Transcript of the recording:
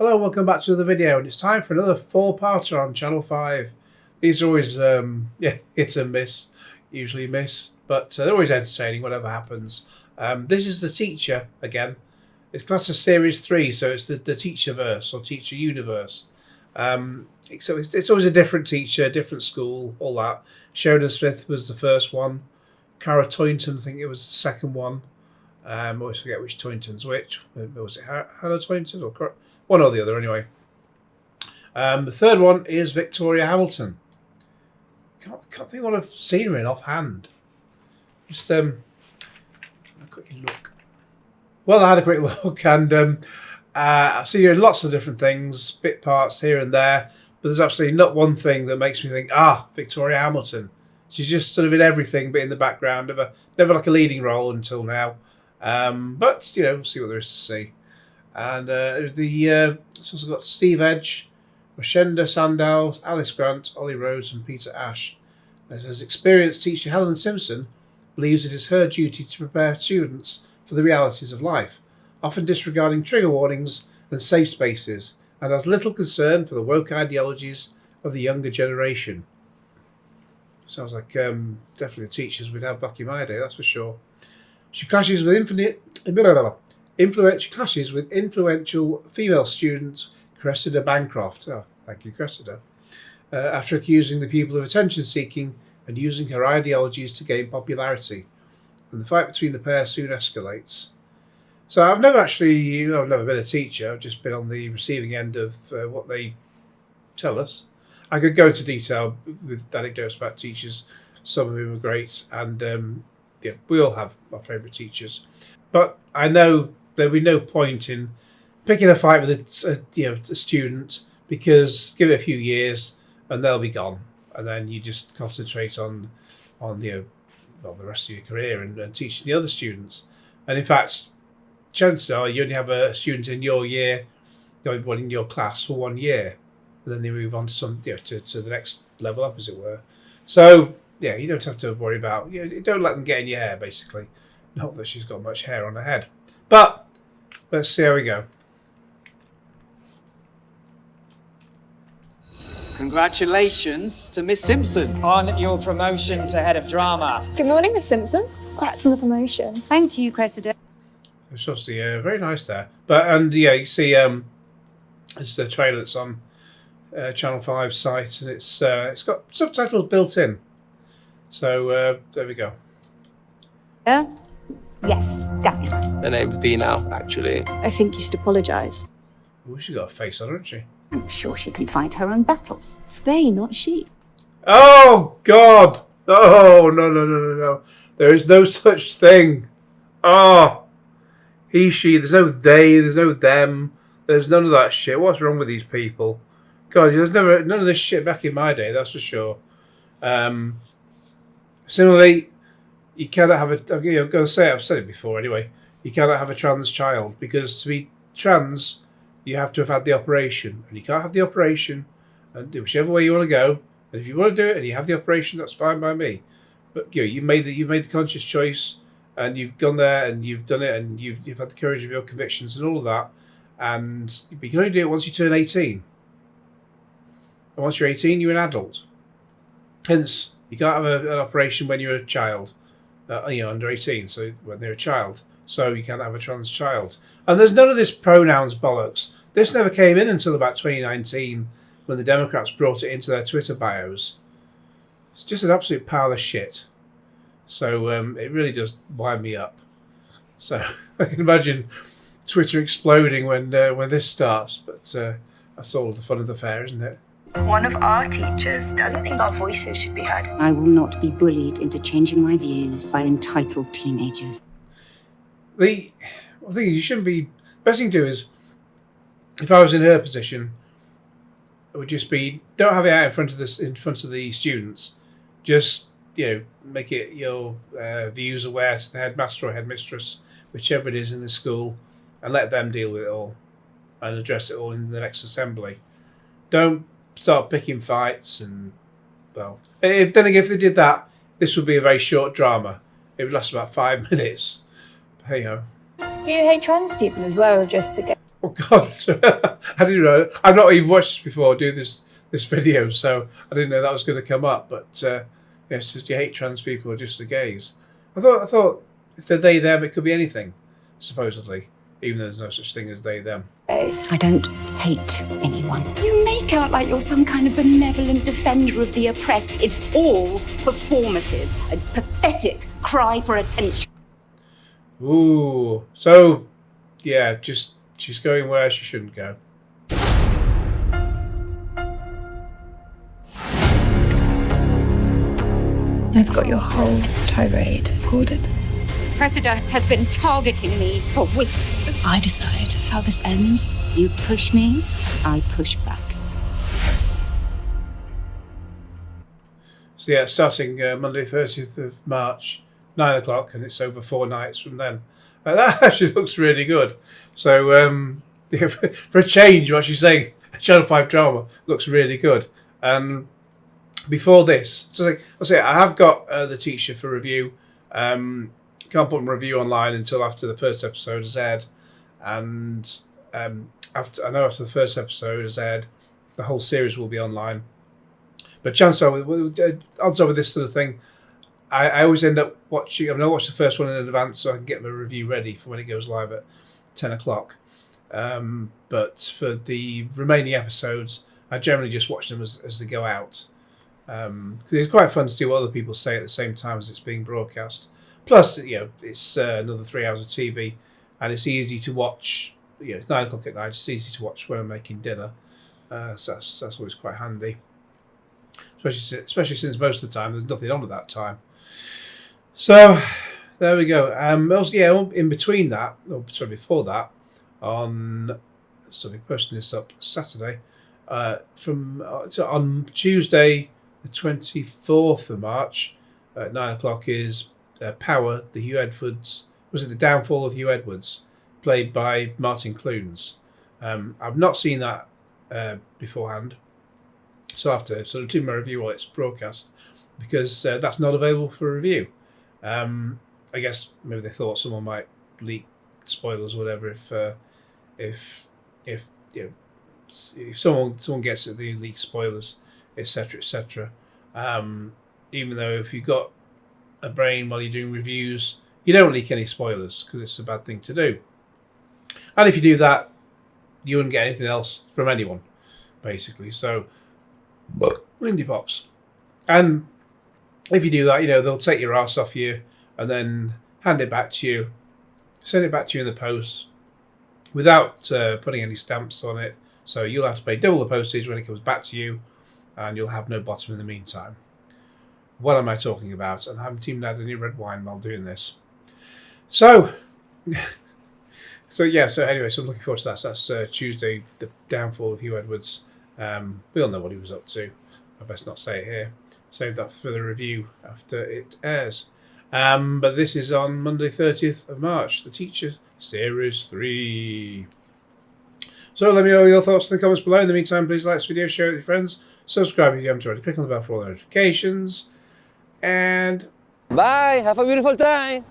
Hello, welcome back to the video, and it's time for another four-parter on Channel 5. These are always, hit and miss, usually miss, but they're always entertaining, whatever happens. This is The Teacher, again. It's classed as Series 3, so it's the Teacherverse, or Teacher Universe. So it's always a different teacher, different school, all that. Sheridan Smith was the first one. Cara Toynton, I think it was the second one. I always forget which Toynton's which. Was it Hannah Toynton or one or the other anyway? The third one is Victoria Hamilton. Can't think what I've seen her in offhand. Just a quick look. Well, I had a quick look, and I see her in lots of different things, bit parts here and there. But there's absolutely not one thing that makes me think, Victoria Hamilton. She's just sort of in everything, but in the background. Never like a leading role until now. But, we'll see what there is to see. And it's also got Steve Edge, Rochenda, Sandall, Alice Grant, Olly, Rhodes and Peter Ash. As experienced teacher Helen Simpson believes it is her duty to prepare students for the realities of life, often disregarding trigger warnings and safe spaces, and has little concern for the woke ideologies of the younger generation. Sounds like definitely the teachers we'd have back in my day, that's for sure. She clashes with influential female student Cressida Bancroft. Oh, thank you, Cressida. After accusing the pupil of attention-seeking and using her ideologies to gain popularity. And the fight between the pair soon escalates. So I've never been a teacher. I've just been on the receiving end of what they tell us. I could go into detail with anecdotes about teachers. Some of them are great, and we all have our favourite teachers. But I know there'll be no point in picking a fight with a student, because give it a few years and they'll be gone, and then you just concentrate on the rest of your career and teaching the other students. And in fact, chances are you only have a student in your year, one in your class for 1 year, and then they move on to to the next level up, as it were. So you don't have to worry about, don't let them get in your hair, basically. Not that she's got much hair on her head. But let's see how we go. Congratulations to Miss Simpson on your promotion to head of drama. Good morning, Miss Simpson. Congrats on the promotion. Thank you, Cressida. It's obviously very nice there. But you see, it's the trailer that's on Channel 5 site, and it's got subtitles built in. So there we go. Yes, definitely. Her name's Dee now, actually. I think you should apologise. Oh, she's got a face on her, hasn't she? I'm sure she can fight her own battles. It's they, not she. Oh, God! Oh, no. There is no such thing. He, she, there's no they, there's no them, there's none of that shit. What's wrong with these people? God, there's none of this shit back in my day, that's for sure. Similarly, you cannot have I've got to say it, I've said it before anyway, you cannot have a trans child, because to be trans, you have to have had the operation, and you can't have the operation and do whichever way you want to go. And if you want to do it and you have the operation, that's fine by me. But you've made the conscious choice, and you've gone there and you've done it, and you've had the courage of your convictions and all of that. And you can only do it once you turn 18. And once you're 18, you're an adult. Hence, you can't have an operation when you're a child, under 18. So when they're a child, so you can't have a trans child. And there's none of this pronouns bollocks. This never came in until about 2019, when the Democrats brought it into their Twitter bios. It's just an absolute pile of shit. So it really does wind me up. So I can imagine Twitter exploding when this starts. But that's all the fun of the fair, isn't it? One of our teachers doesn't think our voices should be heard. I will not be bullied into changing my views by entitled teenagers. The thing is, you shouldn't be. Best thing to do is, if I was in her position, it would just be, don't have it out in front of the students. Just make it your views aware to the headmaster or headmistress, whichever it is in the school, and let them deal with it all and address it all in the next assembly. Don't start picking fights and if they did that, this would be a very short drama. It would last about 5 minutes. Hey ho. Do you hate trans people as well, or just the gay? Oh God, I didn't know. I've not even watched this before. Do this video, so I didn't know that was going to come up. But yeah, it's just you hate trans people or just the gays. I thought if they're they them, it could be anything, supposedly, even though there's no such thing as they them. I don't hate anyone. You make out like you're some kind of benevolent defender of the oppressed. It's all performative, a pathetic cry for attention. Ooh, so yeah, just she's going where she shouldn't go. I've got your whole tirade recorded. Cressida has been targeting me for weeks. I decide how this ends. You push me, I push back. So yeah, starting Monday 30th of March, 9 o'clock, and it's over 4 nights from then. That actually looks really good. So yeah, for a change, what she's saying, a Channel 5 drama looks really good. Before this, so like I say, I have got The Teacher for review. Can't put a review online until after the first episode is aired, and after the first episode is aired, the whole series will be online. But odds are with this sort of thing, I always end up watching. I watch the first one in advance so I can get my review ready for when it goes live at 10 o'clock. But for the remaining episodes, I generally just watch them as they go out. Because it's quite fun to see what other people say at the same time as it's being broadcast. Plus, it's another 3 hours of TV, and it's easy to watch. It's 9 o'clock at night. It's easy to watch when I'm making dinner. So that's always quite handy. Especially since most of the time there's nothing on at that time. So there we go. Also, in between that, before that, on posting this up Saturday, on Tuesday, the 24th of March, at 9 o'clock is Power, the Hugh Edwards. Was it The Downfall of Hugh Edwards, played by Martin Clunes? I've not seen that beforehand, so I have to sort of do my review while it's broadcast, because that's not available for review. I guess maybe they thought someone might leak spoilers or whatever if someone gets it, they leak spoilers, etc., etc. Even though if you've got a brain while you're doing reviews, you don't leak any spoilers because it's a bad thing to do. And if you do that, you wouldn't get anything else from anyone, basically. So, Windy Pops. And if you do that, they'll take your ass off you and then hand it back to you, send it back to you in the post without putting any stamps on it. So you'll have to pay double the postage when it comes back to you, and you'll have no bottom in the meantime. What am I talking about? And I haven't even had any red wine while doing this. So anyway, so I'm looking forward to that. So that's Tuesday, The Downfall of Hugh Edwards. We all know what he was up to. I best not say it here. Save that for the review after it airs. But this is on Monday 30th of March, The Teacher, Series 3. So let me know your thoughts in the comments below. In the meantime, please like this video, share it with your friends, subscribe if you haven't already, click on the bell for all the notifications, and Bye, have a beautiful time.